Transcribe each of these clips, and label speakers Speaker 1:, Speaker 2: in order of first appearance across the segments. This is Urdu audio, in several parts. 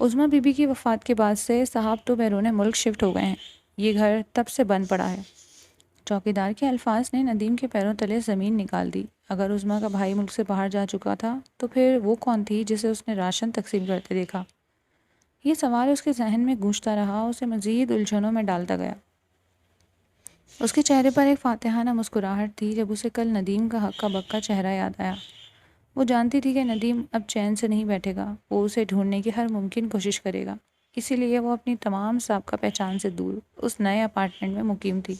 Speaker 1: عظمیٰ بی بی کی وفات کے بعد سے صاحب تو بیرون ملک شفٹ ہو گئے ہیں، یہ گھر تب سے بند پڑا ہے۔ چوکیدار کے الفاظ نے ندیم کے پیروں تلے زمین نکال دی۔ اگر عظمیٰ کا بھائی ملک سے باہر جا چکا تھا تو پھر وہ کون تھی جسے اس نے راشن تقسیم کرتے دیکھا؟ یہ سوال اس کے ذہن میں گونجتا رہا، اسے مزید الجھنوں میں ڈالتا گیا۔ اس کے چہرے پر ایک فاتحانہ مسکراہٹ تھی جب اسے کل ندیم کا ہکا بکا چہرہ یاد آیا۔ وہ جانتی تھی کہ ندیم اب چین سے نہیں بیٹھے گا، وہ اسے ڈھونڈنے کی ہر ممکن کوشش کرے گا۔ اسی لیے وہ اپنی تمام سابقہ پہچان سے دور اس نئے اپارٹمنٹ میں مقیم تھی۔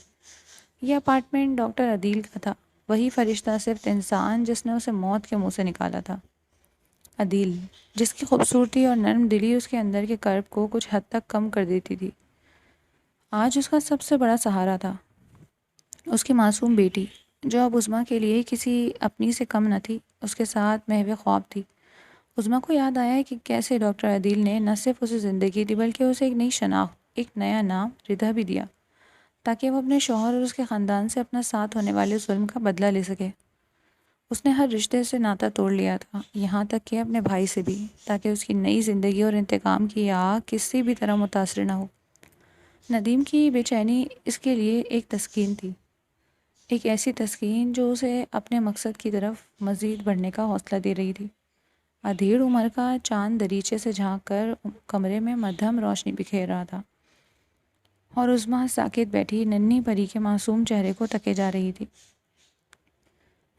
Speaker 1: یہ اپارٹمنٹ ڈاکٹر عدیل کا تھا، وہی فرشتہ صرف انسان جس نے اسے موت کے منہ سے نکالا تھا۔ عدیل، جس کی خوبصورتی اور نرم دلی اس کے اندر کے کرب کو کچھ حد تک کم کر دیتی تھی، آج اس کا سب سے بڑا سہارا تھا۔ اس کی معصوم بیٹی، جو اب عظمیٰ کے لیے کسی اپنی سے کم نہ تھی، اس کے ساتھ محو خواب تھی۔ عظمیٰ کو یاد آیا کہ کیسے ڈاکٹر عدیل نے نہ صرف اسے زندگی دی بلکہ اسے ایک نئی شناخت، ایک نیا نام ردا بھی دیا، تاکہ وہ اپنے شوہر اور اس کے خاندان سے اپنا ساتھ ہونے والے ظلم کا بدلہ لے سکے۔ اس نے ہر رشتے سے ناطہ توڑ لیا تھا، یہاں تک کہ اپنے بھائی سے بھی، تاکہ اس کی نئی زندگی اور انتقام کی آگ کسی بھی طرح متاثر نہ ہو۔ ندیم کی بے چینی اس کے لیے ایک تسکین تھی، ایک ایسی تسکین جو اسے اپنے مقصد کی طرف مزید بڑھنے کا حوصلہ دے رہی تھی۔ ادھیڑ عمر کا چاند دریچے سے جھانک کر کمرے میں مدھم روشنی بکھیر رہا تھا، اور عظمیٰ ساکت بیٹھی ننھی پری کے معصوم چہرے کو تکے جا رہی تھی،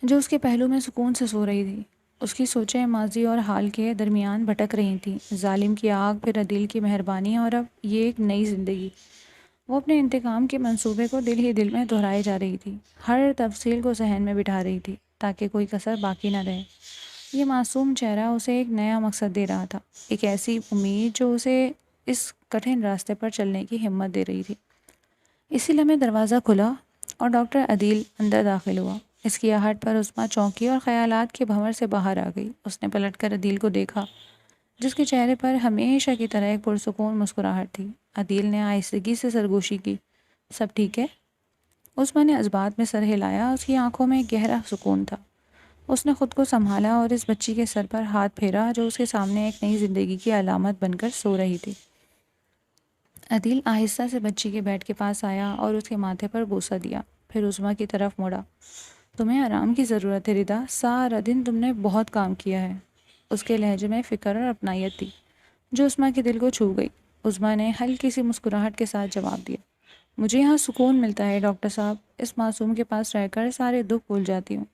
Speaker 1: جو اس کے پہلو میں سکون سے سو رہی تھی۔ اس کی سوچیں ماضی اور حال کے درمیان بھٹک رہی تھیں، ظالم کی آگ، پھر عدیل کی مہربانی، اور اب یہ ایک نئی زندگی۔ وہ اپنے انتقام کے منصوبے کو دل ہی دل میں دہرائے جا رہی تھی، ہر تفصیل کو ذہن میں بٹھا رہی تھی تاکہ کوئی کسر باقی نہ رہے۔ یہ معصوم چہرہ اسے ایک نیا مقصد دے رہا تھا، ایک ایسی امید جو اسے اس کٹھن راستے پر چلنے کی ہمت دے رہی تھی۔ اسی لمحے دروازہ کھلا اور ڈاکٹر عدیل اندر داخل ہوا۔ اس کی آہٹ پر عظمیٰ چونکی اور خیالات کے بھنور سے باہر آ گئی۔ اس نے پلٹ کر عدیل کو دیکھا، جس کے چہرے پر ہمیشہ کی طرح ایک پرسکون مسکراہٹ تھی۔ عدیل نے آہستگی سے سرگوشی کی، سب ٹھیک ہے؟ عظمیٰ نے اثبات میں سر ہلایا، اس کی آنکھوں میں گہرا سکون تھا۔ اس نے خود کو سنبھالا اور اس بچی کے سر پر ہاتھ پھیرا جو اس کے سامنے ایک نئی زندگی کی علامت بن کر سو رہی تھی۔ عدیل آہستہ سے بچی کے بیڈ کے پاس آیا اور اس کے ماتھے پر بوسہ دیا، پھر عظمیٰ کی طرف مڑا۔ تمہیں آرام کی ضرورت ہے ردا، سارا دن تم نے بہت کام کیا ہے۔ اس کے لہجے میں فکر اور اپنائیت تھی جو عظمیٰ کے دل کو چھو گئی۔ عظمیٰ نے ہلکی سی مسکراہٹ کے ساتھ جواب دیا، مجھے یہاں سکون ملتا ہے ڈاکٹر صاحب، اس معصوم کے پاس رہ کر سارے دکھ بھول جاتی ہوں۔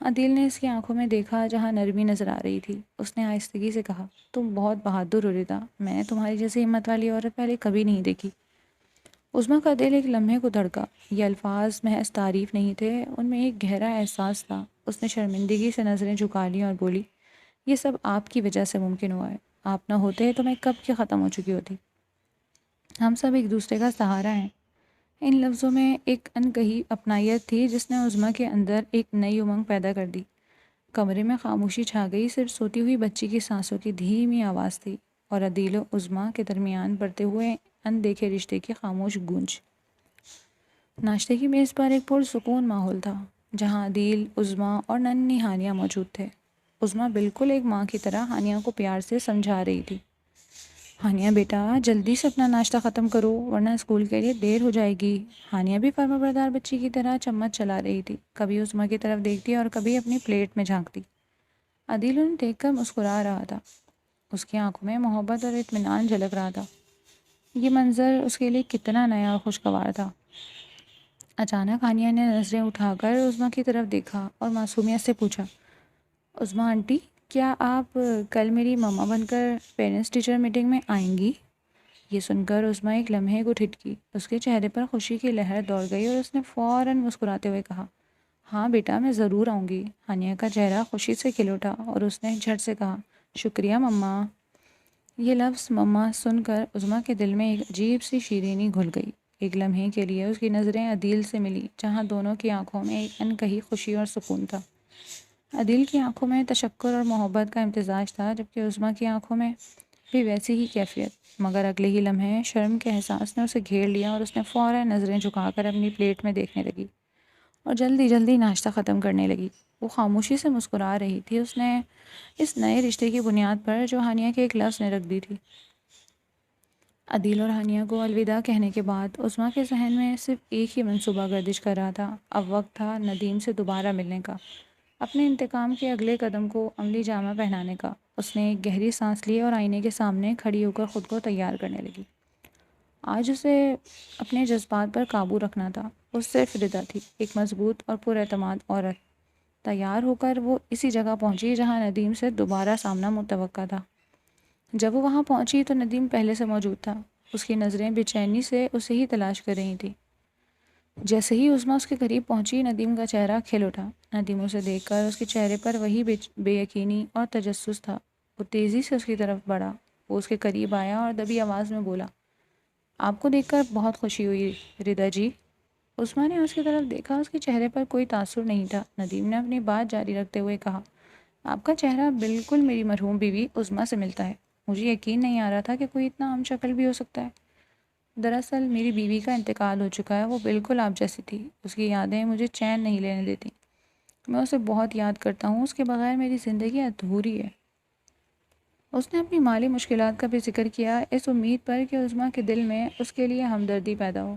Speaker 1: عدیل نے اس کی آنکھوں میں دیکھا جہاں نرمی نظر آ رہی تھی۔ اس نے آہستگی سے کہا، تم بہت بہادر ہو ردا، میں نے تمہاری جیسی ہمت والی عورت پہلے کبھی نہیں دیکھی۔ عظمیٰ کا دل ایک لمحے کو دھڑکا۔ یہ الفاظ محض تعریف نہیں تھے، ان میں ایک گہرا احساس تھا۔ اس نے شرمندگی سے نظریں جھکا لیں اور بولی، یہ سب آپ کی وجہ سے ممکن ہوا ہے، آپ نہ ہوتے تو میں کب کی ختم ہو چکی ہوتی۔ ہم سب ایک دوسرے کا سہارا ہیں۔ ان لفظوں میں ایک انکہی اپنائیت تھی جس نے عظمیٰ کے اندر ایک نئی امنگ پیدا کر دی۔ کمرے میں خاموشی چھا گئی، صرف سوتی ہوئی بچی کی سانسوں کی دھیمی آواز تھی اور عدیل و عظمیٰ کے درمیان بڑھتے ہوئے اندیکھے رشتے کی خاموش گونج۔ ناشتے کی میز پر ایک پرسکون ماحول تھا، جہاں عدیل، عظمیٰ اور ننھی ہانیہ موجود تھے۔ عظمیٰ بالکل ایک ماں کی طرح ہانیہ کو پیار سے سمجھا رہی تھی۔ ہانیہ بیٹا، جلدی سے اپنا ناشتہ ختم کرو ورنہ اسکول کے لیے دیر ہو جائے گی۔ ہانیہ بھی فرمانبردار بچی کی طرح چمچ چلا رہی تھی، کبھی عظمیٰ کی طرف دیکھتی اور کبھی اپنی پلیٹ میں جھانکتی۔ عدیل انہیں دیکھ کر مسکرا رہا تھا، اس کی آنکھوں میں محبت اور اطمینان جھلک رہا تھا۔ یہ منظر اس کے لیے کتنا نیا اور خوشگوار تھا۔ اچانک ہانیہ نے نظریں اٹھا کر عظمیٰ کی طرف دیکھا اور معصومیت سے پوچھا، عظمیٰ آنٹی، کیا آپ کل میری مما بن کر پیرنٹس ٹیچر میٹنگ میں آئیں گی؟ یہ سن کر عظمیٰ ایک لمحے کو ٹھٹکی، اس کے چہرے پر خوشی کی لہر دوڑ گئی اور اس نے فوراً مسکراتے ہوئے کہا، ہاں بیٹا، میں ضرور آؤں گی۔ ہانیہ کا چہرہ خوشی سے کھل اٹھا اور اس نے جھٹ سے کہا، شکریہ مما۔ یہ لفظ مما سن کر عظمیٰ کے دل میں ایک عجیب سی شیرینی گھل گئی۔ ایک لمحے کے لیے اس کی نظریں عدیل سے ملی، جہاں دونوں کی آنکھوں میں ایک انکہی خوشی اور سکون تھا۔ عدیل کی آنکھوں میں تشکر اور محبت کا امتزاج تھا، جبکہ عظمیٰ کی آنکھوں میں بھی ویسی ہی کیفیت، مگر اگلے ہی لمحے شرم کے احساس نے اسے گھیر لیا اور اس نے فوراً نظریں جھکا کر اپنی پلیٹ میں دیکھنے لگی اور جلدی جلدی ناشتہ ختم کرنے لگی۔ وہ خاموشی سے مسکرا رہی تھی، اس نے اس نئے رشتے کی بنیاد پر جو ہانیہ کے ایک لفظ نے رکھ دی تھی۔ عدیل اور ہانیہ کو الوداع کہنے کے بعد عظمیٰ کے ذہن میں صرف ایک ہی منصوبہ گردش کر رہا تھا۔ اب وقت تھا ندیم سے دوبارہ ملنے کا، اپنے انتقام کے اگلے قدم کو عملی جامہ پہنانے کا۔ اس نے ایک گہری سانس لی اور آئینے کے سامنے کھڑی ہو کر خود کو تیار کرنے لگی۔ آج اسے اپنے جذبات پر قابو رکھنا تھا۔ وہ صرف ردا تھی، ایک مضبوط اور پر اعتماد عورت۔ تیار ہو کر وہ اسی جگہ پہنچی جہاں ندیم سے دوبارہ سامنا متوقع تھا۔ جب وہ وہاں پہنچی تو ندیم پہلے سے موجود تھا۔ اس کی نظریں بے چینی سے اسے ہی تلاش کر رہی تھیں۔ جیسے ہی عظمیٰ اس کے قریب پہنچی، ندیم کا چہرہ کھل اٹھا۔ ندیم اسے دیکھ کر اس کے چہرے پر وہی بے یقینی اور تجسس تھا۔ وہ تیزی سے اس کی طرف بڑھا۔ وہ اس کے قریب آیا اور دبی آواز میں بولا، آپ کو دیکھ کر بہت خوشی ہوئی ردا جی۔ عثمان نے اس کی طرف دیکھا، اس کے چہرے پر کوئی تاثر نہیں تھا۔ ندیم نے اپنی بات جاری رکھتے ہوئے کہا، آپ کا چہرہ بالکل میری مرحوم بیوی عظمیٰ سے ملتا ہے۔ مجھے یقین نہیں آ رہا تھا کہ کوئی اتنا ہم شکل بھی ہو سکتا ہے۔ دراصل میری بیوی کا انتقال ہو چکا ہے۔ وہ بالکل آپ جیسی تھی۔ اس کی یادیں مجھے چین نہیں لینے دیتی۔ میں اسے بہت یاد کرتا ہوں۔ اس کے بغیر میری زندگی ادھوری ہے۔ اس نے اپنی مالی مشکلات کا بھی ذکر کیا، اس امید پر کہ عظمیٰ کے دل میں اس کے لیے ہمدردی پیدا ہو۔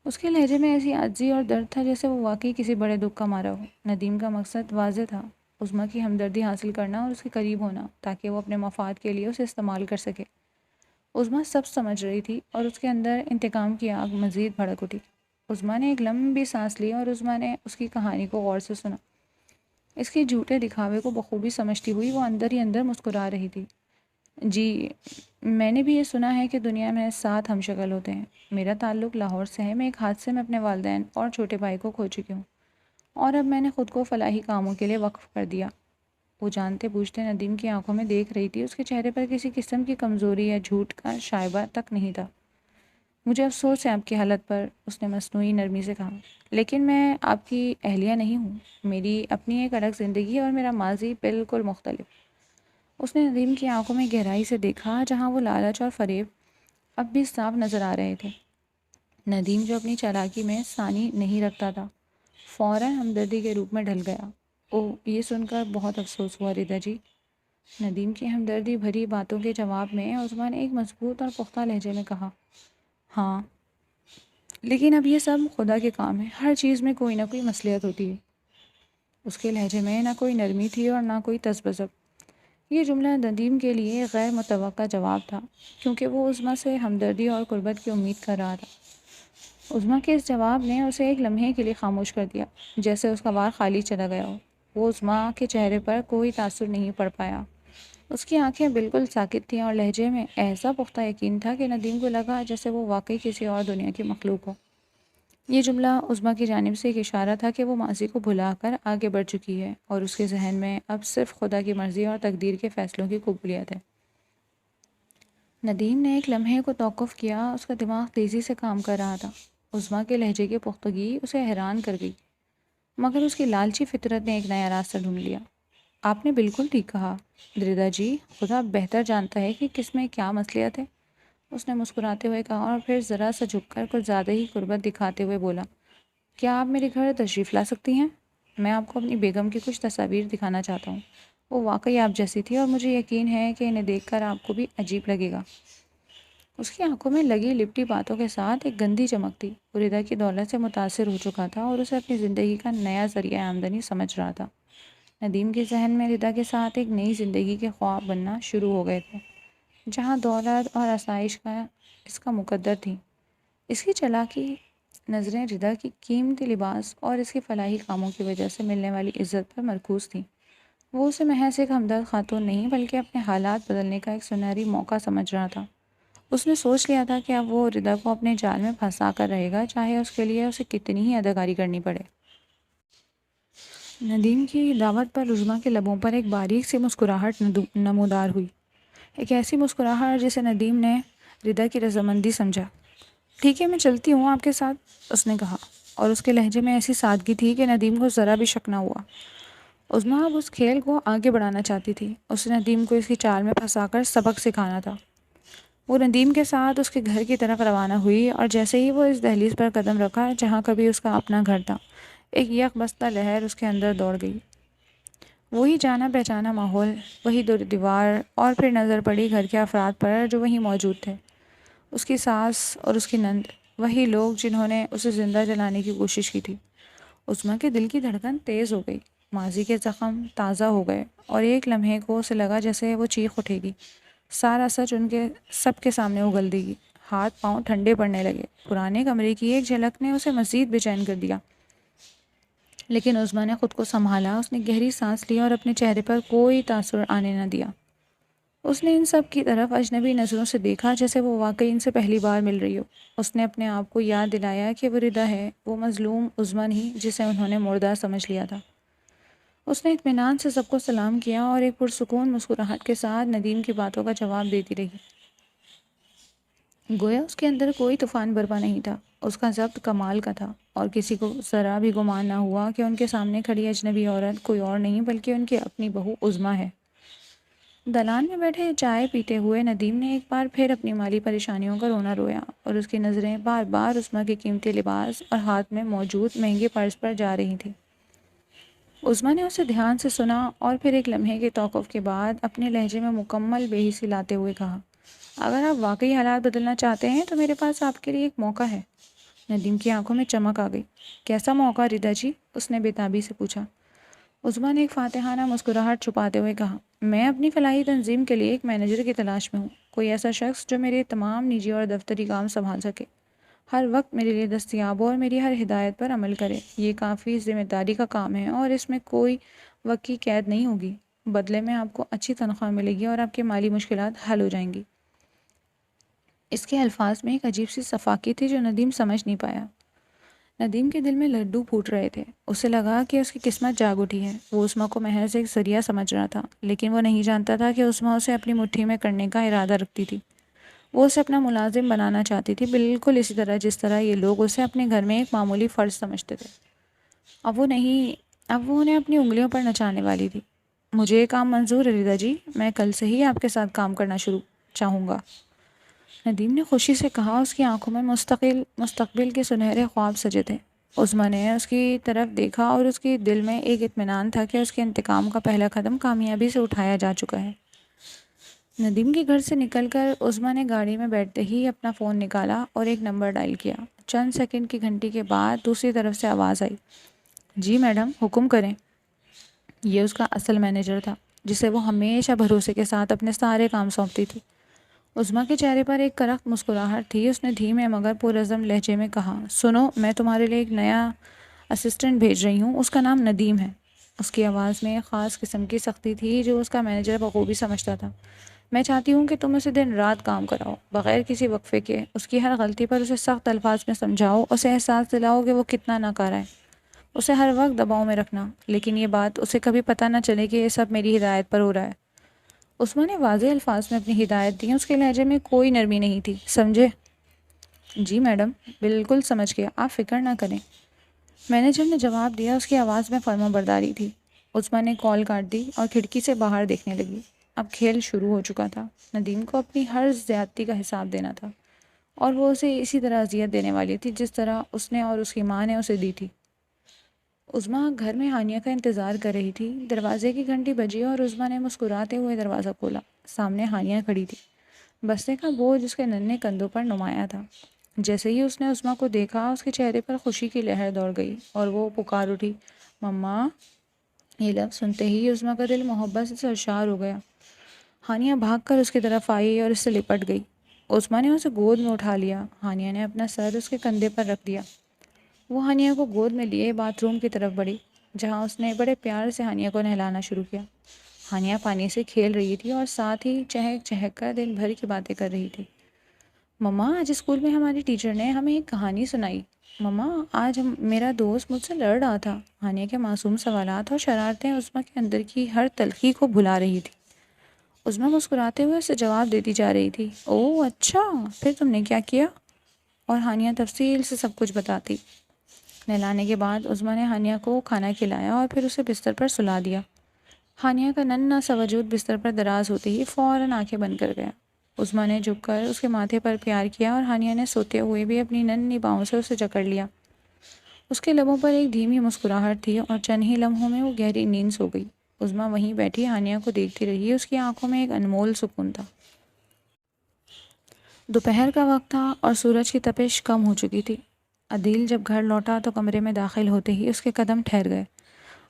Speaker 1: اس کے لہجے میں ایسی عاجزی اور درد تھا جیسے وہ واقعی کسی بڑے دکھ کا مارا ہو۔ ندیم کا مقصد واضح تھا، عظمیٰ کی ہمدردی حاصل کرنا اور اس کے قریب ہونا تاکہ وہ اپنے مفاد کے لیے اسے استعمال کر سکے۔ عظمیٰ سب سمجھ رہی تھی اور اس کے اندر انتقام کی آگ مزید بھڑک اٹھی۔ عظمیٰ نے ایک لمبی سانس لی اور عظمیٰ نے اس کی کہانی کو غور سے سنا۔ اس کے جھوٹے دکھاوے کو بخوبی سمجھتی ہوئی وہ اندر ہی اندر مسکرا رہی تھی۔ جی، میں نے بھی یہ سنا ہے کہ دنیا میں 7 ہم شکل ہوتے ہیں۔ میرا تعلق لاہور سے ہے۔ میں ایک حادثے میں اپنے والدین اور چھوٹے بھائی کو کھو چکی ہوں اور اب میں نے خود کو فلاحی کاموں کے لیے وقف کر دیا۔ وہ جانتے بوجھتے ندیم کی آنکھوں میں دیکھ رہی تھی۔ اس کے چہرے پر کسی قسم کی کمزوری یا جھوٹ کا شائبہ تک نہیں تھا۔ مجھے افسوس ہے آپ کی حالت پر، اس نے مصنوعی نرمی سے کہا، لیکن میں آپ کی اہلیہ نہیں ہوں۔ میری اپنی ایک الگ زندگی ہے اور میرا ماضی بالکل مختلف۔ اس نے ندیم کی آنکھوں میں گہرائی سے دیکھا، جہاں وہ لالچ اور فریب اب بھی صاف نظر آ رہے تھے۔ ندیم جو اپنی چالاکی میں ثانی نہیں رکھتا تھا، فوراً ہمدردی کے روپ میں ڈھل گیا۔ اوہ، یہ سن کر بہت افسوس ہوا ردا جی۔ ندیم کی ہمدردی بھری باتوں کے جواب میں عثمان نے ایک مضبوط اور پختہ لہجے میں کہا، ہاں، لیکن اب یہ سب خدا کے کام ہے۔ ہر چیز میں کوئی نہ کوئی مصلحت ہوتی ہے۔ اس کے لہجے میں نہ کوئی نرمی تھی اور نہ کوئی تذبذب۔ یہ جملہ ندیم کے لیے غیر متوقع جواب تھا، کیونکہ وہ عظمیٰ سے ہمدردی اور قربت کی امید کر رہا تھا۔ عظمیٰ کے اس جواب نے اسے ایک لمحے کے لیے خاموش کر دیا، جیسے اس کا وار خالی چلا گیا ہو۔ وہ عظمیٰ کے چہرے پر کوئی تاثر نہیں پڑ پایا۔ اس کی آنکھیں بالکل ساکت تھیں اور لہجے میں ایسا پختہ یقین تھا کہ ندیم کو لگا جیسے وہ واقعی کسی اور دنیا کی مخلوق ہو۔ یہ جملہ عظمیٰ کی جانب سے ایک اشارہ تھا کہ وہ ماضی کو بھلا کر آگے بڑھ چکی ہے اور اس کے ذہن میں اب صرف خدا کی مرضی اور تقدیر کے فیصلوں کی قبولیت ہے۔ ندیم نے ایک لمحے کو توقف کیا۔ اس کا دماغ تیزی سے کام کر رہا تھا۔ عظمیٰ کے لہجے کی پختگی اسے حیران کر گئی، مگر اس کی لالچی فطرت نے ایک نیا راستہ ڈھونڈ لیا۔ آپ نے بالکل ٹھیک کہا ردا جی، خدا بہتر جانتا ہے کہ کس میں کیا مصلحت ہے، اس نے مسکراتے ہوئے کہا اور پھر ذرا سا جھک کر کچھ زیادہ ہی قربت دکھاتے ہوئے بولا، کیا آپ میرے گھر تشریف لا سکتی ہیں؟ میں آپ کو اپنی بیگم کی کچھ تصاویر دکھانا چاہتا ہوں۔ وہ واقعی آپ جیسی تھی اور مجھے یقین ہے کہ انہیں دیکھ کر آپ کو بھی عجیب لگے گا۔ اس کی آنکھوں میں لگی لپٹی باتوں کے ساتھ ایک گندی چمک تھی۔ وہ ردا کی دولت سے متاثر ہو چکا تھا اور اسے اپنی زندگی کا نیا ذریعہ آمدنی سمجھ رہا تھا۔ ندیم کے ذہن میں ردا کے ساتھ ایک نئی زندگی کے خواب بننا شروع ہو گئے تھے، جہاں دولت اور آسائش کا اس کا مقدر تھی۔ اس کی چالاکی نظریں ردا کی قیمتی لباس اور اس کے فلاحی کاموں کی وجہ سے ملنے والی عزت پر مرکوز تھیں۔ وہ اسے محض ایک ہمدرد خاتون نہیں بلکہ اپنے حالات بدلنے کا ایک سنہری موقع سمجھ رہا تھا۔ اس نے سوچ لیا تھا کہ اب وہ ردا کو اپنے جال میں پھنسا کر رہے گا، چاہے اس کے لیے اسے کتنی ہی اداکاری کرنی پڑے۔ ندیم کی دعوت پر عظمیٰ کے لبوں پر ایک باریک سی مسکراہٹ نمودار ہوئی، ایک ایسی مسکراہٹ جسے ندیم نے ردا کی رضامندی سمجھا۔ ٹھیک ہے، میں چلتی ہوں آپ کے ساتھ، اس نے کہا، اور اس کے لہجے میں ایسی سادگی تھی کہ ندیم کو ذرا بھی شک نہ ہوا۔ عظمیٰ اب اس کھیل کو آگے بڑھانا چاہتی تھی۔ اسے ندیم کو اس کی چال میں پھنسا کر سبق سکھانا تھا۔ وہ ندیم کے ساتھ اس کے گھر کی طرف روانہ ہوئی اور جیسے ہی وہ اس دہلیز پر قدم رکھا جہاں کبھی اس کا اپنا گھر تھا، ایک یک بستہ لہر اس کے اندر دوڑ گئی۔ وہی جانا پہچانا ماحول، وہی دور دیوار، اور پھر نظر پڑی گھر کے افراد پر جو وہیں موجود تھے۔ اس کی ساس اور اس کی نند، وہی لوگ جنہوں نے اسے زندہ جلانے کی کوشش کی تھی۔ عظمیٰ کے دل کی دھڑکن تیز ہو گئی، ماضی کے زخم تازہ ہو گئے، اور ایک لمحے کو اسے لگا جیسے وہ چیخ اٹھے گی، سارا سچ ان کے سب کے سامنے اگل دے گی۔ ہاتھ پاؤں ٹھنڈے پڑنے لگے، پرانے کمرے کی ایک جھلک نے اسے مزید بے چین کر دیا، لیکن عظمیٰ نے خود کو سنبھالا۔ اس نے گہری سانس لی اور اپنے چہرے پر کوئی تاثر آنے نہ دیا۔ اس نے ان سب کی طرف اجنبی نظروں سے دیکھا، جیسے وہ واقعی ان سے پہلی بار مل رہی ہو۔ اس نے اپنے آپ کو یاد دلایا کہ وہ ردا ہے، وہ مظلوم عظمیٰ نہیں جسے انہوں نے مردہ سمجھ لیا تھا۔ اس نے اطمینان سے سب کو سلام کیا اور ایک پرسکون مسکراہٹ کے ساتھ ندیم کی باتوں کا جواب دیتی رہی، گویا اس کے اندر کوئی طوفان برپا نہیں تھا۔ اس کا ضبط کمال کا تھا، اور کسی کو ذرا بھی گمان نہ ہوا کہ ان کے سامنے کھڑی اجنبی عورت کوئی اور نہیں بلکہ ان کی اپنی بہو عظمیٰ ہے۔ دالان میں بیٹھے چائے پیتے ہوئے ندیم نے ایک بار پھر اپنی مالی پریشانیوں کا رونا رویا، اور اس کی نظریں بار بار عظمیٰ کے قیمتی لباس اور ہاتھ میں موجود مہنگے پرس پر جا رہی تھیں۔ عظمیٰ نے اسے دھیان سے سنا اور پھر ایک لمحے کے توقف کے بعد اپنے لہجے میں مکمل بے حسی لاتے ہوئے کہا، اگر آپ واقعی حالات بدلنا چاہتے ہیں تو میرے پاس آپ کے لیے ایک موقع ہے۔ ندیم کی آنکھوں میں چمک آ گئی۔ کیسا موقع ردا جی؟ اس نے بے تابی سے پوچھا۔ عظمیٰ نے ایک فاتحانہ مسکراہٹ چھپاتے ہوئے کہا، میں اپنی فلاحی تنظیم کے لیے ایک مینیجر کی تلاش میں ہوں، کوئی ایسا شخص جو میرے تمام نجی اور دفتری کام سنبھال سکے، ہر وقت میرے لیے دستیاب ہو اور میری ہر ہدایت پر عمل کرے۔ یہ کافی ذمہ داری کا کام ہے اور اس میں کوئی وقت کی قید نہیں ہوگی۔ بدلے میں آپ کو اچھی تنخواہ ملے گی اور آپ کی مالی مشکلات حل ہو جائیں گی۔ اس کے الفاظ میں ایک عجیب سی صفاقی تھی جو ندیم سمجھ نہیں پایا۔ ندیم کے دل میں لڈو پھوٹ رہے تھے۔ اسے لگا کہ اس کی قسمت جاگ اٹھی ہے۔ وہ عظمیٰ کو محض ایک ذریعہ سمجھ رہا تھا، لیکن وہ نہیں جانتا تھا کہ عظمیٰ اسے اپنی مٹھی میں کرنے کا ارادہ رکھتی تھی۔ وہ اسے اپنا ملازم بنانا چاہتی تھی، بالکل اسی طرح جس طرح یہ لوگ اسے اپنے گھر میں ایک معمولی فرد سمجھتے تھے۔ اب وہ انہیں اپنی انگلیوں پر نچانے والی تھی۔ مجھے یہ کام منظور ہے ردا جی، میں کل سے ہی آپ کے ساتھ کام کرنا چاہوں گا، ندیم نے خوشی سے کہا۔ اس کی آنکھوں میں مستقبل کے سنہرے خواب سجے تھے۔ عظمیٰ نے اس کی طرف دیکھا اور اس کے دل میں ایک اطمینان تھا کہ اس کے انتقام کا پہلا قدم کامیابی سے اٹھایا جا چکا ہے۔ ندیم کے گھر سے نکل کر عظمیٰ نے گاڑی میں بیٹھتے ہی اپنا فون نکالا اور ایک نمبر ڈائل کیا۔ چند سیکنڈ کی گھنٹی کے بعد دوسری طرف سے آواز آئی، جی میڈم، حکم کریں۔ یہ اس کا اصل مینیجر تھا، جسے وہ ہمیشہ بھروسے کے ساتھ اپنے سارے کام سونپتی تھی۔ عظمیٰ کے چہرے پر ایک کرخت مسکراہٹ تھی۔ اس نے دھیمے مگر پرعزم لہجے میں کہا، سنو، میں تمہارے لیے ایک نیا اسسٹنٹ بھیج رہی ہوں، اس کا نام ندیم ہے۔ اس کی آواز میں ایک خاص قسم کی سختی تھی جو اس کا مینیجر بخوبی سمجھتا تھا۔ میں چاہتی ہوں کہ تم اسے دن رات کام کراؤ، بغیر کسی وقفے کے۔ اس کی ہر غلطی پر اسے سخت الفاظ میں سمجھاؤ، اسے احساس دلاؤ کہ وہ کتنا ناکارہ ہے۔ اسے ہر وقت دباؤ میں رکھنا، لیکن یہ بات اسے کبھی پتہ نہ چلے کہ یہ سب میری ہدایت پر ہو رہا ہے۔ عثمیٰ نے واضح الفاظ میں اپنی ہدایت دی۔ اس کے لہجے میں کوئی نرمی نہیں تھی، سمجھے؟ جی میڈم، بالکل سمجھ گیا، آپ فکر نہ کریں، مینیجر نے جواب دیا۔ اس کی آواز میں فرما برداری تھی۔ عثمیٰ نے کال کاٹ دی اور کھڑکی سے باہر دیکھنے لگی۔ اب کھیل شروع ہو چکا تھا۔ ندیم کو اپنی ہر زیادتی کا حساب دینا تھا، اور وہ اسے اسی طرح اذیت دینے والی تھی جس طرح اس نے اور اس کی ماں نے اسے دی تھی۔ عظمیٰ گھر میں ہانیہ کا انتظار کر رہی تھی۔ دروازے کی گھنٹی بجی اور عظمیٰ نے مسکراتے ہوئے دروازہ کھولا۔ سامنے ہانیہ کھڑی تھی، بستے کا بوجھ اس کے ننھے کندھوں پر نمایاں تھا۔ جیسے ہی اس نے عظمیٰ کو دیکھا، اس کے چہرے پر خوشی کی لہر دوڑ گئی اور وہ پکار اٹھی، مما! یہ لفظ سنتے ہی عظمیٰ کا دل محبت سے سرشار ہو گیا۔ ہانیہ بھاگ کر اس کی طرف آئی اور اس سے لپٹ گئی۔ عثمیٰ نے اسے گود میں اٹھا لیا۔ ہانیہ نے اپنا سر اس کے کندھے پر رکھ دیا۔ وہ ہانیہ کو گود میں لیے باتھ روم کی طرف بڑھی، جہاں اس نے بڑے پیار سے ہانیہ کو نہلانا شروع کیا۔ ہانیہ پانی سے کھیل رہی تھی اور ساتھ ہی چہک چہک کر دن بھر کی باتیں کر رہی تھی۔ مما، آج اسکول میں ہماری ٹیچر نے ہمیں ایک کہانی سنائی۔ مما، آج میرا دوست مجھ سے لڑ رہا تھا۔ ہانیہ کے معصوم سوالات اور شرارتیں عظمیٰ کے اندر کی ہر تلخی کو بھلا رہی تھی۔ عظمیٰ مسکراتے ہوئے اسے جواب دیتی جا رہی تھی، اوہ اچھا، پھر تم نے کیا کیا؟ اور ہانیہ تفصیل سے سب کچھ بتاتی۔ نہلانے کے بعد عظمیٰ نے ہانیہ کو کھانا کھلایا اور پھر اسے بستر پر سلا دیا۔ ہانیہ کا ننھا سا وجود بستر پر دراز ہوتے ہی فوراً آنکھیں بند کر گیا۔ عظمیٰ نے جھک کر اس کے ماتھے پر پیار کیا اور ہانیہ نے سوتے ہوئے بھی اپنی ننھی باہوں سے اسے جکڑ لیا۔ اس کے لبوں پر ایک دھیمی مسکراہٹ تھی اور چند ہی لمحوں میں وہ گہری نیند سو گئی۔ عظمیٰ وہیں بیٹھی ہانیہ کو دیکھتی رہی۔ اس کی آنکھوں میں ایک انمول سکون تھا۔ دوپہر کا وقت تھا اور سورج کی تپش کم ہو چکی تھی۔ عدیل جب گھر لوٹا تو کمرے میں داخل ہوتے ہی اس کے قدم ٹھہر گئے۔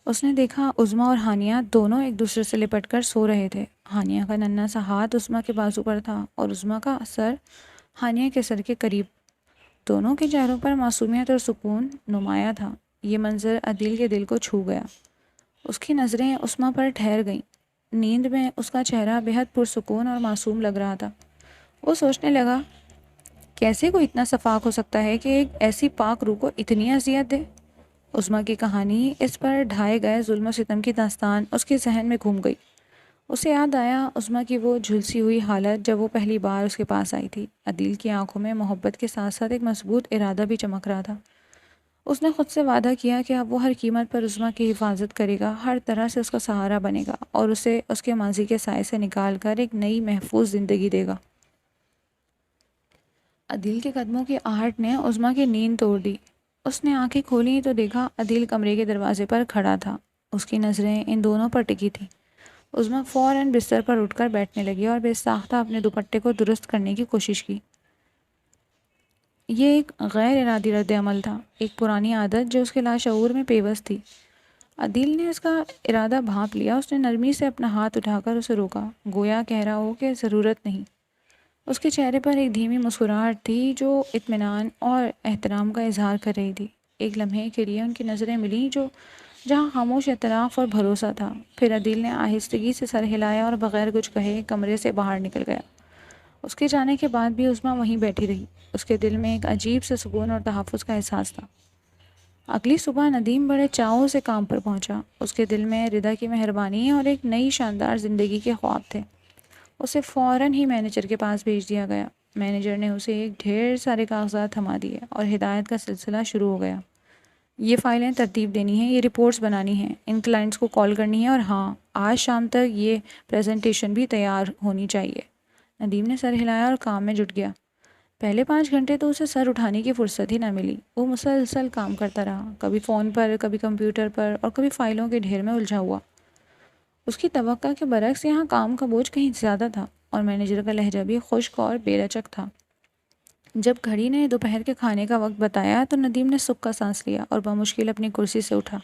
Speaker 1: اس نے دیکھا عظمیٰ اور ہانیہ دونوں ایک دوسرے سے لپٹ کر سو رہے تھے۔ ہانیہ کا ننھا سا ہاتھ عظمیٰ کے بازو پر تھا اور عظمیٰ کا سر ہانیہ کے سر کے قریب۔ دونوں کے چہروں پر معصومیت اور سکون نمایاں تھا۔ یہ منظر عدیل کے دل کو چھو گیا۔ اس کی نظریں عظمیٰ پر ٹھہر گئیں۔ نیند میں اس کا چہرہ بہت پرسکون اور معصوم لگ رہا تھا۔ وہ سوچنے لگا، کیسے کوئی اتنا شفاق ہو سکتا ہے کہ ایک ایسی پاک روح کو اتنی اذیت دے؟ عظمیٰ کی کہانی، اس پر ڈھائے گئے ظلم و ستم کی داستان اس کے ذہن میں گھوم گئی۔ اسے یاد آیا عظمیٰ کی وہ جھلسی ہوئی حالت جب وہ پہلی بار اس کے پاس آئی تھی۔ عدیل کی آنکھوں میں محبت کے ساتھ ساتھ ایک مضبوط ارادہ بھی چمک رہا تھا۔ اس نے خود سے وعدہ کیا کہ اب وہ ہر قیمت پر عظمیٰ کی حفاظت کرے گا، ہر طرح سے اس کا سہارا بنے گا اور اسے اس کے ماضی کے سائے سے نکال کر ایک نئی محفوظ زندگی دے گا۔ عدیل کے قدموں کی آہٹ نے عظمیٰ کی نیند توڑ دی۔ اس نے آنکھیں کھولیں تو دیکھا عدیل کمرے کے دروازے پر کھڑا تھا۔ اس کی نظریں ان دونوں پر ٹکی تھیں۔ عظمیٰ فوراً بستر پر اٹھ کر بیٹھنے لگی اور بے ساختہ اپنے دوپٹے کو درست کرنے کی کوشش کی۔ یہ ایک غیر ارادی رد عمل تھا، ایک پرانی عادت جو اس کے لاشعور میں پیوست تھی۔ عدیل نے اس کا ارادہ بھانپ لیا۔ اس نے نرمی سے اپنا ہاتھ اٹھا کر اسے روکا، گویا کہہ رہا ہو کہ ضرورت نہیں۔ اس کے چہرے پر ایک دھیمی مسکراہٹ تھی جو اطمینان اور احترام کا اظہار کر رہی تھی۔ ایک لمحے کے لیے ان کی نظریں ملیں جو جہاں خاموش اعتراف اور بھروسہ تھا۔ پھر عدیل نے آہستگی سے سر ہلایا اور بغیر کچھ کہے کمرے سے باہر نکل گیا۔ اس کے جانے کے بعد بھی عظمیٰ وہیں بیٹھی رہی۔ اس کے دل میں ایک عجیب سے سکون اور تحفظ کا احساس تھا۔ اگلی صبح ندیم بڑے چاؤ سے کام پر پہنچا۔ اس کے دل میں ردا کی مہربانی اور ایک نئی شاندار زندگی کے خواب تھے۔ اسے فوراً ہی مینیجر کے پاس بھیج دیا گیا۔ مینیجر نے اسے ایک ڈھیر سارے کاغذات تھما دیے اور ہدایت کا سلسلہ شروع ہو گیا۔ یہ فائلیں ترتیب دینی ہیں، یہ رپورٹس بنانی ہیں، ان کلائنٹس کو کال کرنی ہے، اور ہاں، آج شام تک یہ پریزنٹیشن بھی تیار ہونی چاہیے۔ ندیم نے سر ہلایا اور کام میں جٹ گیا۔ پہلے 5 گھنٹے تو اسے سر اٹھانے کی فرصت ہی نہ ملی۔ وہ مسلسل کام کرتا رہا، کبھی فون پر، کبھی کمپیوٹر پر اور کبھی فائلوں کے ڈھیر میں الجھا ہوا۔ اس کی توقع کے برعکس یہاں کام کا بوجھ کہیں زیادہ تھا اور مینیجر کا لہجہ بھی خشک اور بے لچک تھا۔ جب گھڑی نے دوپہر کے کھانے کا وقت بتایا تو ندیم نے سکھ کا سانس لیا اور بمشکل اپنی کرسی سے اٹھا۔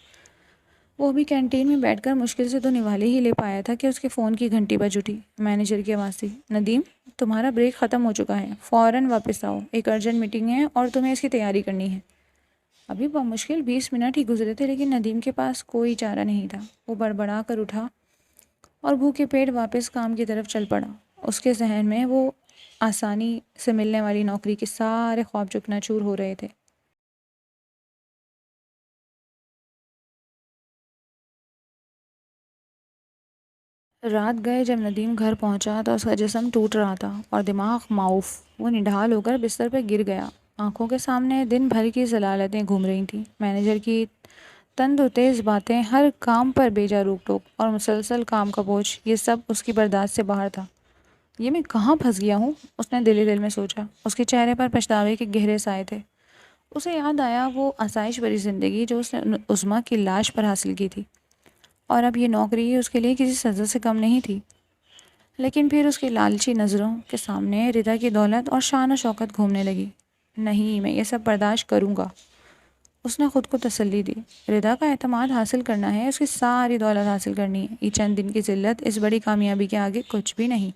Speaker 1: وہ ابھی کینٹین میں بیٹھ کر مشکل سے تو نوالے ہی لے پایا تھا کہ اس کے فون کی گھنٹی بج اٹھی۔ مینیجر کی آواز تھی، ندیم، تمہارا بریک ختم ہو چکا ہے، فوراً واپس آؤ، ایک ارجنٹ میٹنگ ہے اور تمہیں اس کی تیاری کرنی ہے۔ ابھی بمشکل 20 منٹ ہی گزرے تھے لیکن ندیم کے پاس کوئی چارہ نہیں تھا۔ وہ بڑبڑا کر اٹھا اور بھوکے پیٹ واپس کام کی طرف چل پڑا۔ اس کے ذہن میں وہ آسانی سے ملنے والی نوکری کے سارے خواب چکنا چور ہو رہے تھے۔ رات گئے جب ندیم گھر پہنچا تو اس کا جسم ٹوٹ رہا تھا اور دماغ معاف۔ وہ نڈھال ہو کر بستر پہ گر گیا۔ آنکھوں کے سامنے دن بھر کی ضلالتیں گھوم رہی تھیں، مینیجر کی تند و تیز باتیں، ہر کام پر بیجا روک ٹوک اور مسلسل کام کا بوجھ، یہ سب اس کی برداشت سے باہر تھا۔ یہ میں کہاں پھنس گیا ہوں؟ اس نے دل ہی دل میں سوچا۔ اس کے چہرے پر پچھتاوے کے گہرے سائے تھے۔ اسے یاد آیا وہ آسائش بھری زندگی جو اس نے عظمیٰ کی لاش پر حاصل کی تھی، اور اب یہ نوکری اس کے لیے کسی سزا سے کم نہیں تھی۔ لیکن پھر اس کی لالچی نظروں کے سامنے ردا کی دولت اور شان و شوکت گھومنے لگی۔ نہیں، میں یہ سب برداشت کروں گا، اس نے خود کو تسلی دی۔ ردا کا اعتماد حاصل کرنا ہے، اس کی ساری دولت حاصل کرنی ہے۔ یہ چند دن کی ذلت اس بڑی کامیابی کے آگے کچھ بھی نہیں۔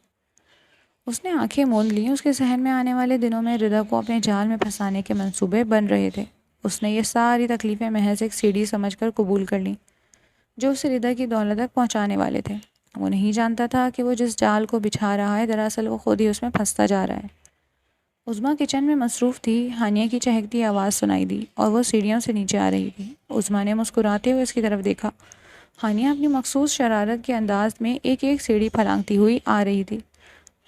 Speaker 1: اس نے آنکھیں موند لیں۔ اس کے ذہن میں آنے والے دنوں میں ردا کو اپنے جال میں پھنسانے کے منصوبے بن رہے تھے۔ اس نے یہ ساری تکلیفیں محض ایک سیڑھی سمجھ کر قبول کر لیں جو اسے ردا کی دولت تک پہنچانے والے تھے۔ وہ نہیں جانتا تھا کہ وہ جس جال کو بچھا رہا ہے دراصل وہ خود ہی اس میں پھنستا جا رہا ہے۔ عظمیٰ کچن میں مصروف تھی۔ ہانیہ کی چہکتی آواز سنائی دی اور وہ سیڑھیوں سے نیچے آ رہی تھی۔ عظمیٰ نے مسکراتے ہوئے اس کی طرف دیکھا۔ ہانیہ اپنی مخصوص شرارت کے انداز میں ایک ایک سیڑھی پھلانگتی ہوئی آ رہی تھی۔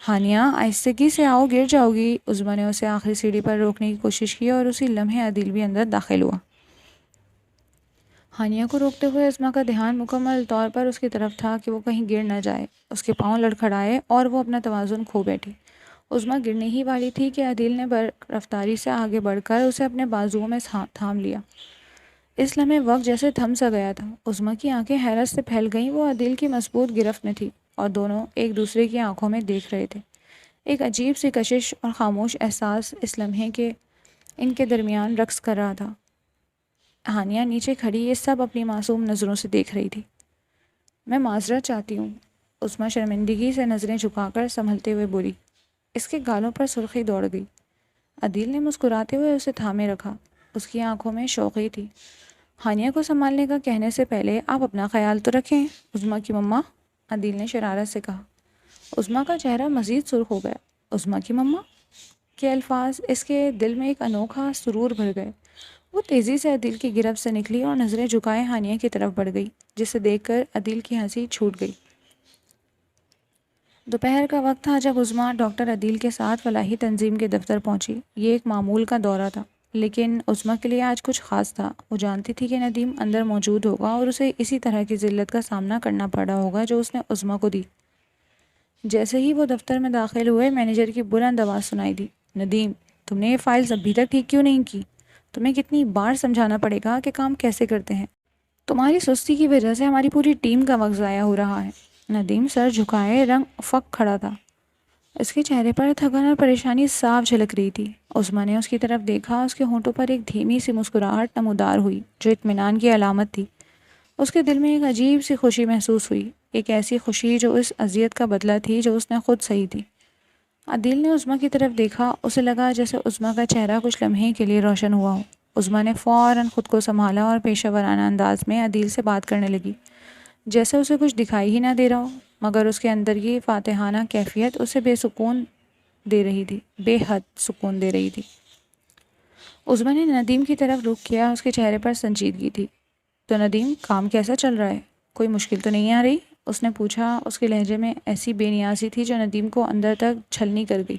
Speaker 1: ہانیہ، آہستگی سے آؤ، گر جاؤ گی۔ عظمیٰ نے اسے آخری سیڑھی پر روکنے کی کوشش کی اور اسی لمحے عدیل بھی اندر داخل ہوا۔ ہانیہ کو روکتے ہوئے عظمیٰ کا دھیان مکمل طور پر اس کی طرف تھا کہ وہ کہیں گر نہ جائے۔ اس کے پاؤں لڑکھڑائے اور وہ اپنا توازن کھو بیٹھی۔ عظمیٰ گرنے ہی والی تھی کہ عدیل نے رفتاری سے آگے بڑھ کر اسے اپنے بازوؤں میں تھام لیا۔ اس لمحے وقت جیسے تھم سا گیا تھا۔ عظمیٰ کی آنکھیں حیرت سے پھیل گئیں۔ وہ عدیل کی مضبوط گرفت میں تھی اور دونوں ایک دوسرے کی آنکھوں میں دیکھ رہے تھے۔ ایک عجیب سی کشش اور خاموش احساس اس لمحے کے ان کے درمیان رقص کر رہا تھا۔ ہانیہ نیچے کھڑی یہ سب اپنی معصوم نظروں سے دیکھ رہی تھی۔ میں معذرت چاہتی ہوں، عظمیٰ شرمندگی سے نظریں جھکا کر سنبھلتے ہوئے بولی۔ اس کے گالوں پر سرخی دوڑ گئی۔ عدیل نے مسکراتے ہوئے اسے تھامے رکھا۔ اس کی آنکھوں میں شوق تھی۔ ہانیہ کو سنبھالنے کا کہنے سے پہلے آپ اپنا خیال تو رکھیں عظمیٰ کی مما، عدیل نے شرارت سے کہا۔ عظمیٰ کا چہرہ مزید سرخ ہو گیا۔ عظمیٰ کی مما کے الفاظ اس کے دل میں ایک انوکھا سرور بھر گئے۔ وہ تیزی سے عدیل کی گرفت سے نکلی اور نظریں جھکائے ہانیہ کی طرف بڑھ گئی، جسے دیکھ کر عدیل کی ہنسی چھوٹ گئی۔ دوپہر کا وقت تھا جب عظمیٰ ڈاکٹر عدیل کے ساتھ فلاحی تنظیم کے دفتر پہنچی۔ یہ ایک معمول کا دورہ تھا، لیکن عظمیٰ کے لیے آج کچھ خاص تھا۔ وہ جانتی تھی کہ ندیم اندر موجود ہوگا اور اسے اسی طرح کی ذلت کا سامنا کرنا پڑا ہوگا جو اس نے عظمیٰ کو دی۔ جیسے ہی وہ دفتر میں داخل ہوئے، مینیجر کی بلند آواز سنائی دی۔ ندیم، تم نے یہ فائلز ابھی تک ٹھیک کیوں نہیں کی؟ تمہیں کتنی بار سمجھانا پڑے گا کہ کام کیسے کرتے ہیں؟ تمہاری سستی کی وجہ سے ہماری پوری ٹیم کا وقت ضائع ہو رہا ہے۔ ندیم سر جھکائے رنگ فک کھڑا تھا۔ اس کے چہرے پر تھکن اور پریشانی صاف جھلک رہی تھی۔ عظمیٰ نے اس کی طرف دیکھا۔ اس کے ہونٹوں پر ایک دھیمی سی مسکراہٹ نمودار ہوئی جو اطمینان کی علامت تھی۔ اس کے دل میں ایک عجیب سی خوشی محسوس ہوئی، ایک ایسی خوشی جو اس اذیت کا بدلہ تھی جو اس نے خود سہی تھی۔ عدیل نے عظمیٰ کی طرف دیکھا۔ اسے لگا جیسے عظمیٰ کا چہرہ کچھ لمحے کے لیے روشن ہوا ہو۔ عظمیٰ نے فوراً خود کو سنبھالا اور پیشہ ورانہ انداز میں عدیل سے بات کرنے لگی، جیسے اسے کچھ دکھائی ہی نہ دے رہا ہو، مگر اس کے اندر کی فاتحانہ کیفیت اسے بے سکون دے رہی تھی، بے حد سکون دے رہی تھی۔ عظمیٰ نے ندیم کی طرف رخ کیا۔ اس کے چہرے پر سنجیدگی تھی۔ تو ندیم، کام کیسا چل رہا ہے؟ کوئی مشکل تو نہیں آ رہی؟ اس نے پوچھا۔ اس کے لہجے میں ایسی بے نیازی تھی جو ندیم کو اندر تک چھلنی کر گئی۔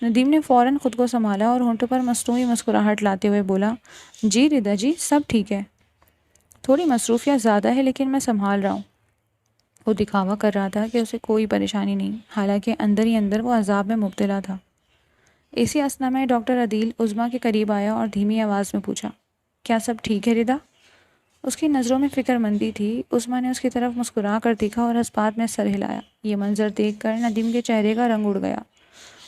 Speaker 1: ندیم نے فوراً خود کو سنبھالا اور ہونٹوں پر مصنوعی مسکراہٹ لاتے ہوئے بولا، جی ردا جی، سب ٹھیک ہے۔ تھوڑی مصروفیت زیادہ ہے لیکن میں سنبھال رہا ہوں۔ وہ دکھاوا کر رہا تھا کہ اسے کوئی پریشانی نہیں، حالانکہ اندر ہی اندر وہ عذاب میں مبتلا تھا۔ اسی اثنا میں ڈاکٹر عدیل عظمیٰ کے قریب آیا اور دھیمی آواز میں پوچھا، کیا سب ٹھیک ہے ردا؟ اس کی نظروں میں فکر مندی تھی۔ عظمیٰ نے اس کی طرف مسکرا کر دیکھا اور اسبات میں سر ہلایا۔ یہ منظر دیکھ کر ندیم کے چہرے کا رنگ اڑ گیا۔